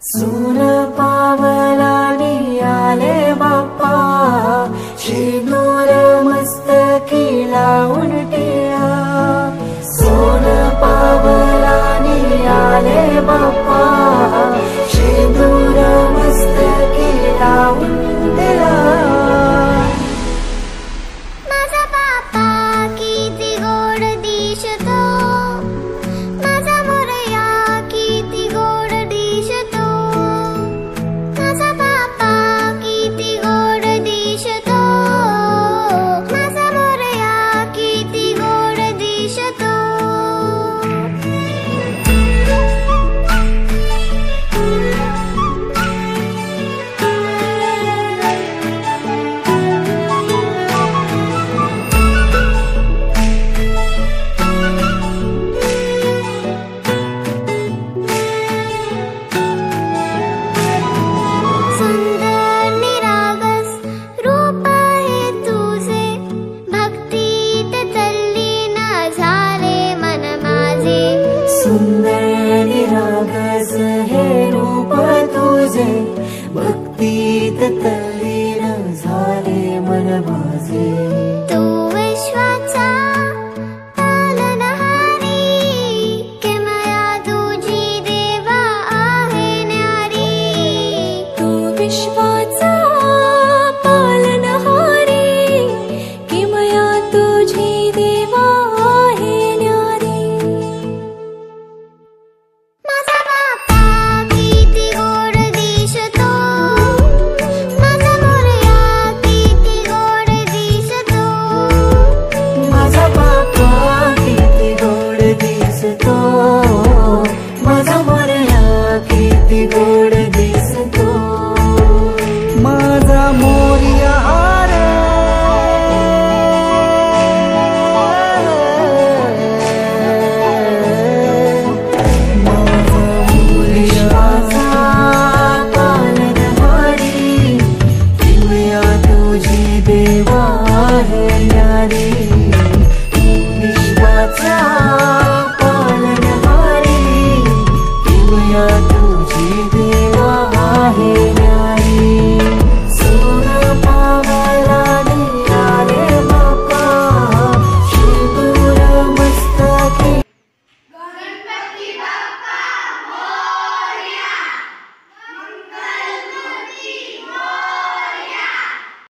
सून पावलानी आले बाप्पा, शेंदूर मस्तकी लावून टिळा। सोन पावलानी आले बाप्पा, शेंदूर मस्तकी लावून टिळा। माझा बाप्पा किती गोड दिसतो, माझा मोरया किती गोड दिसतो। माझा बाप्पा किती गोड दिसतो, माझा मोरया किती गोड दिसतो। सुंदर निरागस रूप आहे तुझे, भक्तीत तल्लीन झाले मन माझे। सुंदर निरागस हे रूप तुझे, भक्तीत तल्लीन झाले मन माझे। तू विश्वाचा पालनहारी, किमया तुझी देवा आहे न्यारी। तू विश्वाचा पालनहारी, किमया तुझी देवा आहे न्यारी। माझा बाप्पा किती गोड दिसतो, माझा मोरया किती गोड दिसतो। माझा बाप्पा किती गोड दिसतो, माझा मोरया किती गोड